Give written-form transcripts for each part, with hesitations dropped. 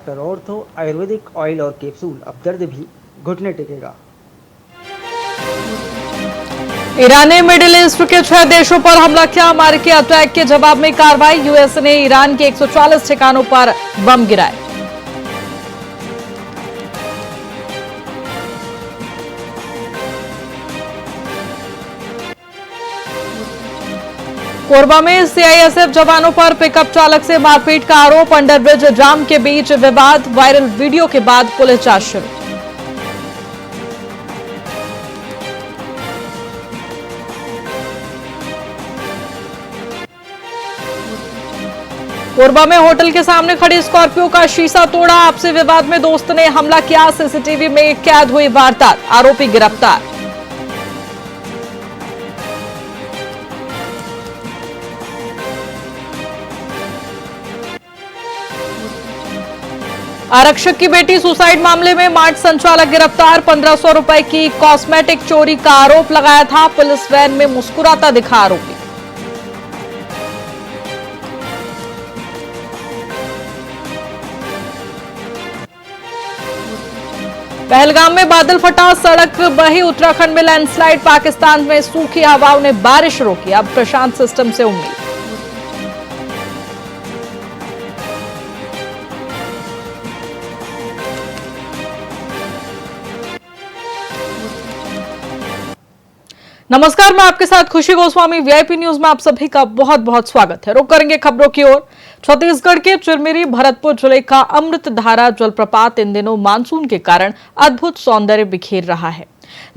Doctor ortho Ayurvedic oil और capsule, अब दर्द भी घुटने टेकेगा। ईरान ने मिडिल ईस्ट के 6 देशों पर हमला किया। अमेरिकी अटैक के जवाब में कार्रवाई। यूएस ने ईरान के 140 ठिकानों पर बम गिराए। कोरबा में सीआईएसएफ जवानों पर पिकअप चालक से मारपीट का आरोप। अंडरब्रिज जाम के बीच विवाद। वायरल वीडियो के बाद पुलिस जांच शुरू। कोरबा में होटल के सामने खड़ी स्कॉर्पियो का शीशा तोड़ा। आपसी विवाद में दोस्त ने हमला किया। सीसीटीवी में कैद हुई वारदात। आरोपी गिरफ्तार। आरक्षक की बेटी सुसाइड मामले में मार्ट संचालक गिरफ्तार। 1500 रुपए की कॉस्मेटिक चोरी का आरोप लगाया था। पुलिस वैन में मुस्कुराता दिखा आरोपी। पहलगाम में बादल फटा। सड़क बही। उत्तराखंड में लैंडस्लाइड। पाकिस्तान में सूखी हवाओं ने बारिश रोकी। अब प्रशांत सिस्टम से उम्मीद। नमस्कार, मैं आपके साथ खुशी गोस्वामी। वीआईपी न्यूज में आप सभी का बहुत बहुत स्वागत है। रुक करेंगे खबरों की ओर। छत्तीसगढ़ के चिरमिरी भरतपुर जिले का अमृतधारा जलप्रपात इन दिनों मानसून के कारण अद्भुत सौंदर्य बिखेर रहा है।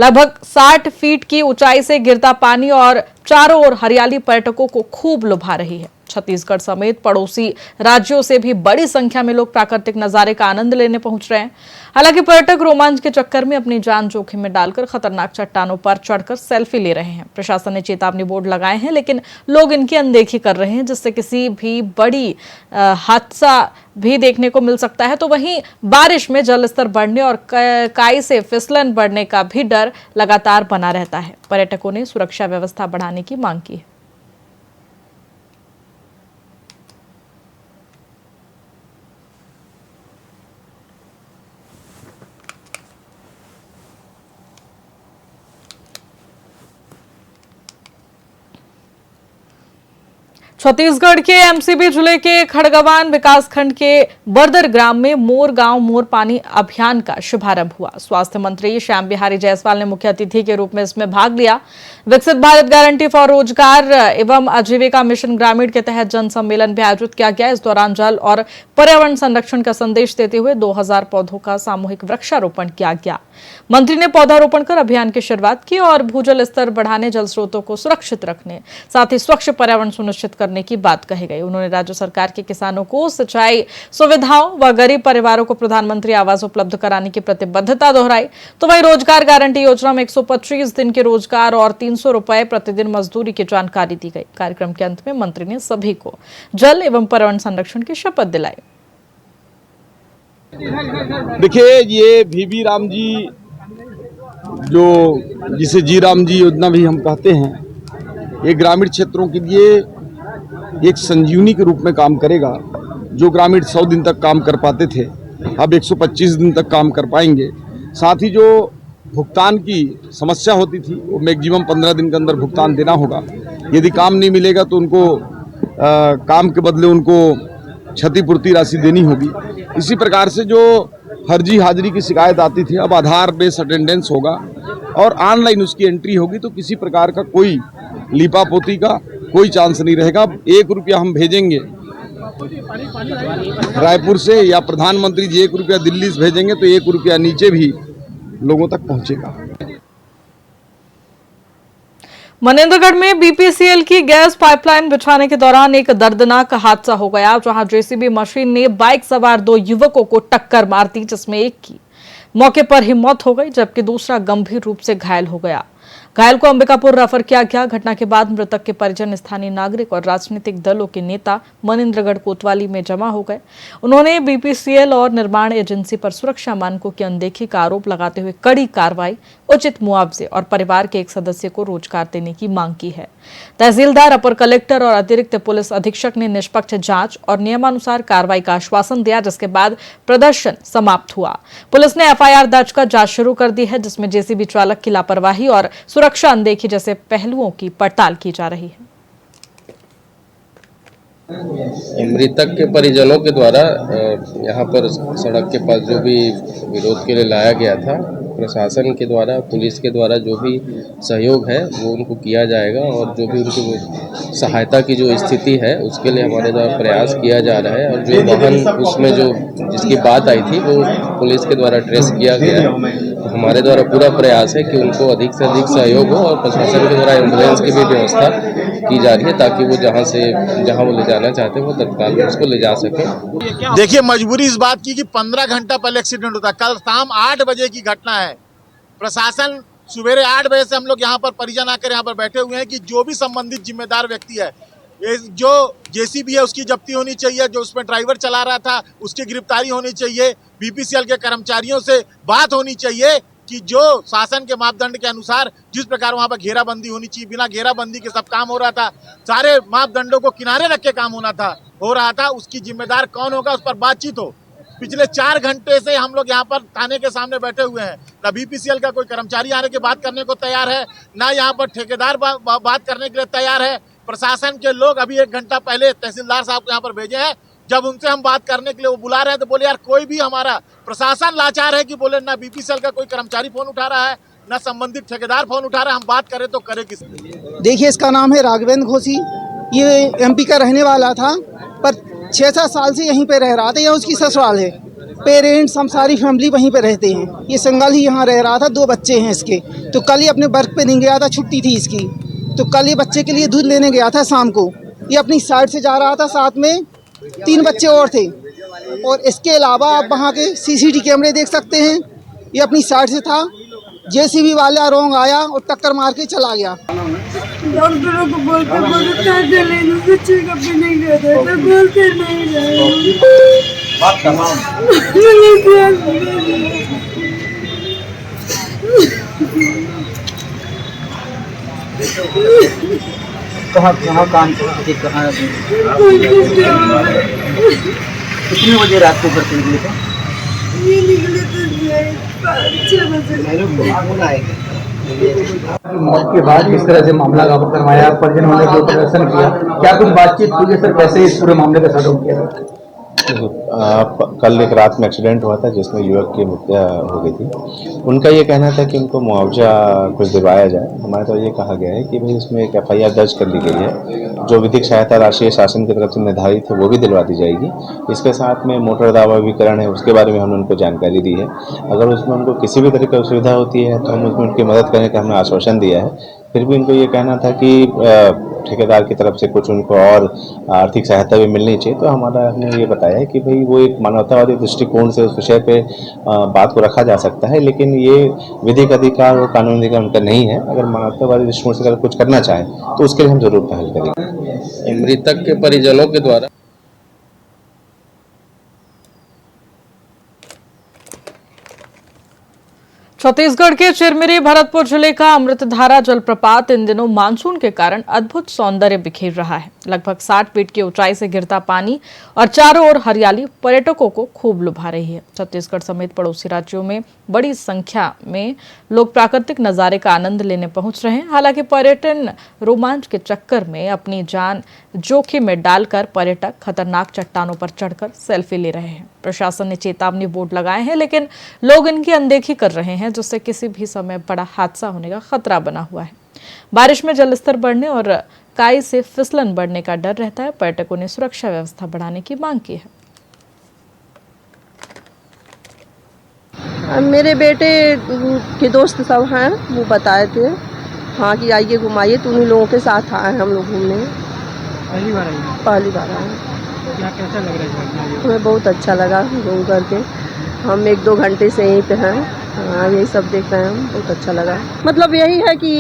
लगभग 60 फीट की ऊंचाई से गिरता पानी और चारों ओर हरियाली पर्यटकों को खूब लुभा रही है। छत्तीसगढ़ समेत पड़ोसी राज्यों से भी बड़ी संख्या में लोग प्राकृतिक नजारे का आनंद लेने पहुंच रहे हैं। हालांकि पर्यटक रोमांच के चक्कर में अपनी जान जोखिम में डालकर खतरनाक चट्टानों पर चढ़कर सेल्फी ले रहे हैं। प्रशासन ने चेतावनी बोर्ड लगाए हैं, लेकिन लोग इनकी अनदेखी कर रहे हैं, जिससे किसी भी बड़ी हादसा भी देखने को मिल सकता है। तो वहीं बारिश में जलस्तर बढ़ने और काई से फिसलन बढ़ने का भी डर लगातार बना रहता है। पर्यटकों ने सुरक्षा व्यवस्था बढ़ाने की मांग की है। छत्तीसगढ़ के एमसीबी जिले के खड़गवान विकासखंड के बर्दर ग्राम में मोर गांव मोर पानी अभियान का शुभारंभ हुआ। स्वास्थ्य मंत्री श्याम बिहारी जायसवाल ने मुख्य अतिथि के रूप में इसमें भाग लिया। विकसित भारत गारंटी फॉर रोजगार एवं आजीविका मिशन ग्रामीण के तहत जन सम्मेलन भी आयोजित किया गया। इस दौरान जल और पर्यावरण संरक्षण का संदेश देते हुए 2000 पौधों का सामूहिक वृक्षारोपण किया गया। मंत्री ने पौधारोपण कर अभियान की शुरुआत की और भूजल स्तर बढ़ाने, जल स्रोतों को सुरक्षित रखने, साथ ही स्वच्छ पर्यावरण सुनिश्चित करने की बात कही गई। उन्होंने राज्य सरकार के किसानों को सिंचाई सुविधाओं व गरीब परिवारों को प्रधानमंत्री आवास उपलब्ध कराने की प्रतिबद्धता दोहराई। तो वहीं रोजगार गारंटी योजना में 125 दिन के रोजगार और 300 रुपए प्रतिदिन मजदूरी की जानकारी दी गई। कार्यक्रम के अंत में मंत्री ने सभी को जल एवं पर्यावरण संरक्षण की शपथ दिलाई। देखिए, ये वीबी राम जी, जो जिसे जी राम जी योजना भी हम कहते हैं, ये ग्रामीण क्षेत्रों के लिए एक संजीवनी के रूप में काम करेगा। जो ग्रामीण 100 दिन तक काम कर पाते थे, अब 125 दिन तक काम कर पाएंगे। साथ ही जो भुगतान की समस्या होती थी, वो मैक्सिमम 15 दिन के अंदर भुगतान देना होगा। यदि काम नहीं मिलेगा तो उनको काम के बदले उनको क्षतिपूर्ति राशि देनी होगी। इसी प्रकार से जो फर्जी हाजिरी की शिकायत आती थी, अब आधार बेस्ड अटेंडेंस होगा और ऑनलाइन उसकी एंट्री होगी, तो किसी प्रकार का कोई लीपापोती का कोई चांस नहीं रहेगा। 1 रुपया हम भेजेंगे रायपुर से या प्रधानमंत्री जी 1 रुपया दिल्ली से भेजेंगे तो 1 रुपया नीचे भी लोगों तक पहुंचेगा। मनेंद्रगढ़ में बीपीसीएल की गैस पाइपलाइन बिछाने के दौरान एक दर्दनाक हादसा हो गया, जहां जेसीबी मशीन ने बाइक सवार 2 युवकों को टक्कर मार दी, जिसमें एक की मौके पर ही मौत हो गई, जबकि दूसरा गंभीर रूप से घायल हो गया। घायल को अंबिकापुर रेफर किया गया। घटना के बाद मृतक के परिजन स्थानीय नागरिक और राजनीतिक दलों के नेता मनिंद्रगढ़ कोतवाली में जमा हो गए। उन्होंने बीपीसीएल और निर्माण एजेंसी पर सुरक्षा मानकों की अनदेखी का आरोप लगाते हुए कड़ी कार्रवाई, उचित मुआवजे और परिवार के एक सदस्य को रोजगार देने की मांग की है। तहसीलदार, अपर कलेक्टर और अतिरिक्त पुलिस अधीक्षक ने निष्पक्ष जांच और नियमानुसार कार्रवाई का आश्वासन दिया, जिसके बाद प्रदर्शन समाप्त हुआ। पुलिस ने एफआईआर दर्ज कर जांच शुरू कर दी है, जिसमें जेसीबी चालक की लापरवाही और सुरक्षा अनदेखी जैसे पहलुओं की पड़ताल की जा रही है। मृतक के परिजनों के द्वारा यहाँ पर सड़क के पास जो भी विरोध के लिए लाया गया था, प्रशासन के द्वारा, पुलिस के द्वारा जो भी सहयोग है वो उनको किया जाएगा और जो भी उनकी सहायता की जो स्थिति है उसके लिए हमारे द्वारा प्रयास किया जा रहा है। और जो वाहन उसमें जो जिसकी बात आई थी वो पुलिस के द्वारा ट्रेस किया गया है। तो हमारे द्वारा पूरा प्रयास है कि उनको अधिक से अधिक सहयोग हो और प्रशासन के द्वारा एम्बुलेंस की भी व्यवस्था की जा रही है ताकि वो जहाँ वो ले जाना चाहते हैं वो तत्काल उसको ले जा सके। देखिए, मजबूरी इस बात की कि 15 घंटा पहले एक्सीडेंट होता। कल शाम 8 बजे की घटना है। प्रशासन सवेरे 8 बजे से हम लोग यहाँ पर परिजन आकर यहाँ पर बैठे हुए हैं कि जो भी संबंधित जिम्मेदार व्यक्ति है, जो जेसीबी है उसकी जब्ती होनी चाहिए, जो उसमें ड्राइवर चला रहा था उसकी गिरफ्तारी होनी चाहिए, बीपीसीएल के कर्मचारियों से बात होनी चाहिए कि जो शासन के मापदंड के अनुसार जिस प्रकार वहाँ पर घेराबंदी होनी चाहिए, बिना घेराबंदी के सब काम हो रहा था, सारे मापदंडों को किनारे रख के काम हो रहा था, उसकी जिम्मेदार कौन होगा उस पर बातचीत हो। पिछले 4 घंटे से हम लोग यहाँ पर थाने के सामने बैठे हुए हैं। ना बीपीसीएल का कोई कर्मचारी आने के बात करने को तैयार है, ना यहाँ पर ठेकेदार बात करने के लिए तैयार है। प्रशासन के लोग अभी 1 घंटा पहले तहसीलदार साहब को यहाँ पर भेजे हैं। जब उनसे हम बात करने के लिए वो बुला रहे हैं तो बोले यार कोई भी हमारा प्रशासन लाचार है कि बोले ना बीपीसीएल का कोई कर्मचारी फोन उठा रहा है, ना संबंधित ठेकेदार फोन उठा रहा है। हम बात करें तो करे किस? देखिए, इसका नाम है राघवेंद्र घोसी। ये एमपी का रहने वाला था, पर 6-7 साल से यहीं पे रह रहा था। यह उसकी ससुराल है। पेरेंट्स, हम सारी फैमिली वहीं पे रहते हैं। ये सिंगल ही यहाँ रह रहा था। 2 बच्चे हैं इसके। तो कल ही अपने वर्क पे नहीं गया था, छुट्टी थी इसकी। तो कल ये बच्चे के लिए दूध लेने गया था शाम को। ये अपनी साइड से जा रहा था, साथ में 3 बच्चे और थे। और इसके अलावा आप वहाँ के सीसीटीवी कैमरे देख सकते हैं। ये अपनी साइड से था, जेसीबी वाला रोंग आया और टक्कर मार के चला गया। डॉक्टरों को बोलते नहीं रहे। कहाँ काम करते, कहाँ कितने बजे रात को घर से निकले थे? ये निकले तो 6 बजे। मौत के बाद किस तरह से मामला करवाया, परिजनों ने जो प्रदर्शन किया, क्या कुछ बातचीत हुई सर? कैसे इस पूरे मामले का सॉल्व किया? कल एक रात में एक्सीडेंट हुआ था जिसमें युवक की मृत्यु हो गई थी। उनका ये कहना था कि उनको मुआवजा कुछ दिलवाया जाए। हमारे तो ये कहा गया है कि भाई इसमें एक एफआईआर दर्ज कर ली गई है। जो विधिक सहायता राशि शासन की तरफ से निर्धारित है वो भी दिलवा दी जाएगी। इसके साथ में मोटर दावा विकरण है उसके बारे में हमने उनको जानकारी दी है। अगर उसमें उनको किसी भी तरह की असुविधा होती है तो हम उसमें उनकी मदद करने का हमने आश्वासन दिया है। फिर भी उनको ये कहना था कि ठेकेदार की तरफ से कुछ उनको और आर्थिक सहायता भी मिलनी चाहिए। तो हमने ये बताया है कि भाई वो एक मानवतावादी दृष्टिकोण से उस विषय पे बात को रखा जा सकता है, लेकिन ये विधिक अधिकार और कानूनी अधिकार उनका नहीं है। अगर मानवतावादी दृष्टिकोण से अगर कुछ करना चाहे तो उसके लिए हम जरूर पहल करेंगे। मृतक के परिजनों के द्वारा छत्तीसगढ़ के चिरमिरी भरतपुर जिले का अमृतधारा जलप्रपात इन दिनों मानसून के कारण अद्भुत सौंदर्य बिखेर रहा है। लगभग 60 फीट की ऊंचाई से गिरता पानी और चारों ओर हरियाली पर्यटकों को खूब लुभा रही है। छत्तीसगढ़ समेत पड़ोसी राज्यों में बड़ी संख्या में लोग प्राकृतिक नजारे का आनंद लेने पहुंच रहे हैं। हालांकि पर्यटन रोमांच के चक्कर में अपनी जान जोखिम में डालकर पर्यटक खतरनाक चट्टानों पर चढ़कर सेल्फी ले रहे हैं। प्रशासन ने चेतावनी बोर्ड लगाए हैं, लेकिन लोग इनकी अनदेखी कर रहे हैं, जिससे किसी भी समय बड़ा हादसा होने का खतरा बना हुआ है। बारिश में जलस्तर बढ़ने और काई से फिसलन बढ़ने का डर रहता है। पर्यटकों ने सुरक्षा व्यवस्था बढ़ाने की मांग की है। मेरे बेटे के दोस्त सब हैं, वो बताए थे हाँ कि आइए घुमाइए, तो उन्हीं लोगों के साथ आए हम लोग घूमने। पहली बार आई? पहली बार आए। क्या कैसा लग रहा है? हमें बहुत अच्छा लगा घूम करके। हम 1-2 घंटे से यहीं पे हैं। हाँ यही सब देख रहे हैं हम, बहुत अच्छा लगा। मतलब यही है कि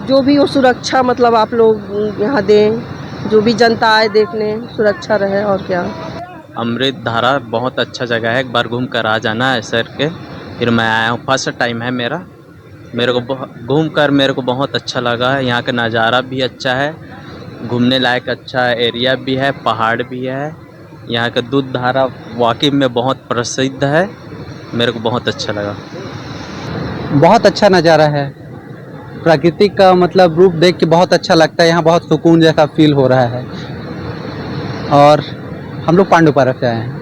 जो भी हो सुरक्षा मतलब आप लोग यहाँ दें, जो भी जनता आए देखने सुरक्षा रहे और क्या। अमृत धारा बहुत अच्छा जगह है, एक बार घूम कर आ जाना है सर के। फिर मैं आया हूँ, फर्स्ट टाइम है मेरा। मेरे को घूम कर मेरे को बहुत अच्छा लगा है। यहाँ का नज़ारा भी अच्छा है, घूमने लायक अच्छा एरिया भी है, पहाड़ भी है। यहाँ का दूध धारा वाकई में बहुत प्रसिद्ध है, मेरे को बहुत अच्छा लगा। बहुत अच्छा नज़ारा है, प्राकृतिक का मतलब रूप देख के बहुत अच्छा लगता है। यहाँ बहुत सुकून जैसा फील हो रहा है। और हम लोग पांडुपारा से आए हैं।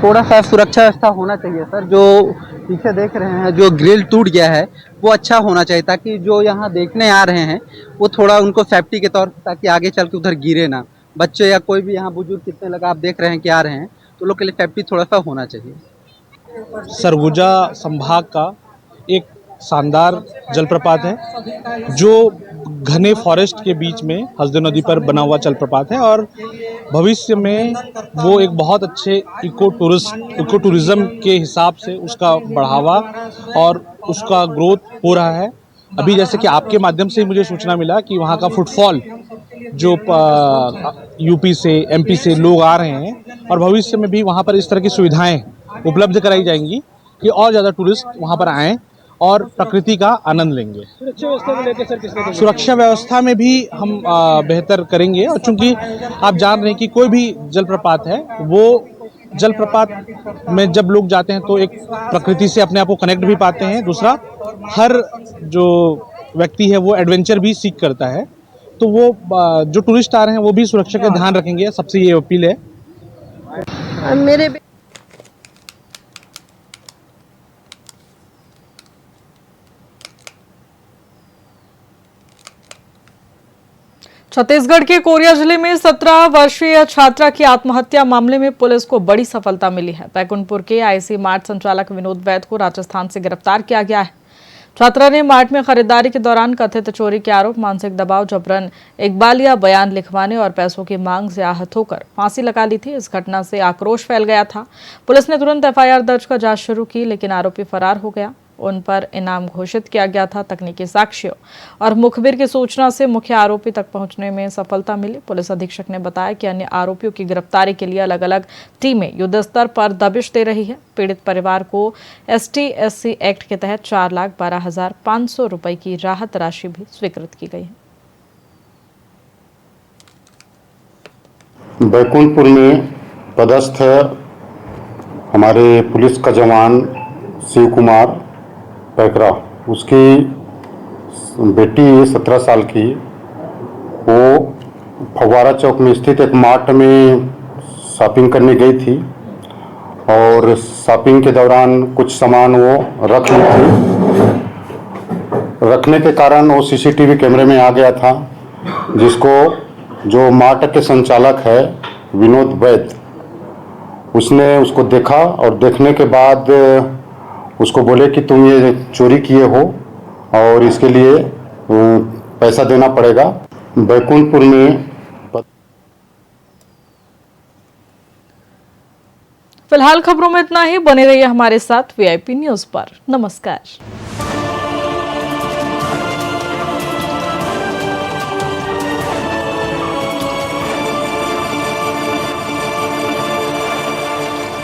थोड़ा सा सुरक्षा व्यवस्था होना चाहिए सर। जो पीछे देख रहे हैं जो ग्रिल टूट गया है वो अच्छा होना चाहिए, ताकि जो यहाँ देखने आ रहे हैं वो थोड़ा उनको सेफ्टी के तौर पर, ताकि आगे चल के उधर गिरे ना बच्चे या कोई भी यहाँ बुजुर्ग कितने लगा आप देख रहे हैं कि आ रहे हैं, तो लोग के लिए सेफ्टी थोड़ा सा होना चाहिए। सरगुजा संभाग का एक शानदार जलप्रपात है जो घने फॉरेस्ट के बीच में हसदेव नदी पर बना हुआ जलप्रपात है, और भविष्य में वो एक बहुत अच्छे इको टूरिज्म के हिसाब से उसका बढ़ावा और उसका ग्रोथ हो रहा है। अभी जैसे कि आपके माध्यम से मुझे सूचना मिला कि वहाँ का फुटफॉल जो यूपी से एमपी से लोग आ रहे हैं, और भविष्य में भी वहाँ पर इस तरह की सुविधाएं उपलब्ध कराई जाएंगी कि और ज़्यादा टूरिस्ट वहाँ पर आएँ और प्रकृति का आनंद लेंगे। सुरक्षा व्यवस्था को लेकर सर किस सुरक्षा व्यवस्था में भी हम बेहतर करेंगे, और चूंकि आप जान रहे हैं कि कोई भी जलप्रपात है वो जलप्रपात में जब लोग जाते हैं तो एक प्रकृति से अपने आप को कनेक्ट भी पाते हैं। दूसरा, हर जो व्यक्ति है वो एडवेंचर भी सीख करता है, तो वो जो टूरिस्ट आ रहे हैं वो भी सुरक्षा का ध्यान रखेंगे। सबसे ये अपील है। मेरे छत्तीसगढ़ के कोरिया जिले में 17 वर्षीय छात्रा की आत्महत्या मामले में पुलिस को बड़ी सफलता मिली है। बैकुंठपुर के आईसी मार्ट संचालक विनोद वैद को राजस्थान से गिरफ्तार किया गया है। छात्रा ने मार्ट में खरीदारी के दौरान कथित चोरी के आरोप, मानसिक दबाव, जबरन इकबालिया बयान लिखवाने और पैसों की मांग से आहत होकर फांसी लगा ली थी। इस घटना से आक्रोश फैल गया था। पुलिस ने तुरंत एफआईआर दर्ज कर जांच शुरू की, लेकिन आरोपी फरार हो गया। उन पर इनाम घोषित किया गया था। तकनीकी साक्ष्यों और मुखबिर की सूचना से मुख्य आरोपी तक पहुंचने में सफलता मिली। पुलिस अधीक्षक ने बताया कि अन्य आरोपियों की गिरफ्तारी के लिए अलग अलग टीमें युद्ध स्तर पर दबिश दे रही है। पीड़ित परिवार को ST/SC एक्ट के तहत 4,12,500 रुपए की राहत राशि भी स्वीकृत की गई है। बैकुंठपुर में पदस्थ हमारे पुलिस का जवान शिव कुमार पैकरा, उसकी बेटी 17 साल की, वो फव्वारा चौक में स्थित एक मार्ट में शॉपिंग करने गई थी, और शॉपिंग के दौरान कुछ सामान वो रख ली थी। रखने के कारण वो CCTV कैमरे में आ गया था, जिसको जो मार्ट के संचालक है विनोद वैद, उसने उसको देखा, और देखने के बाद उसको बोले कि तुम ये चोरी किए हो और इसके लिए पैसा देना पड़ेगा। बैकुंठपुर में फिलहाल खबरों में इतना ही। बने रहिए हमारे साथ VIP न्यूज पर। नमस्कार।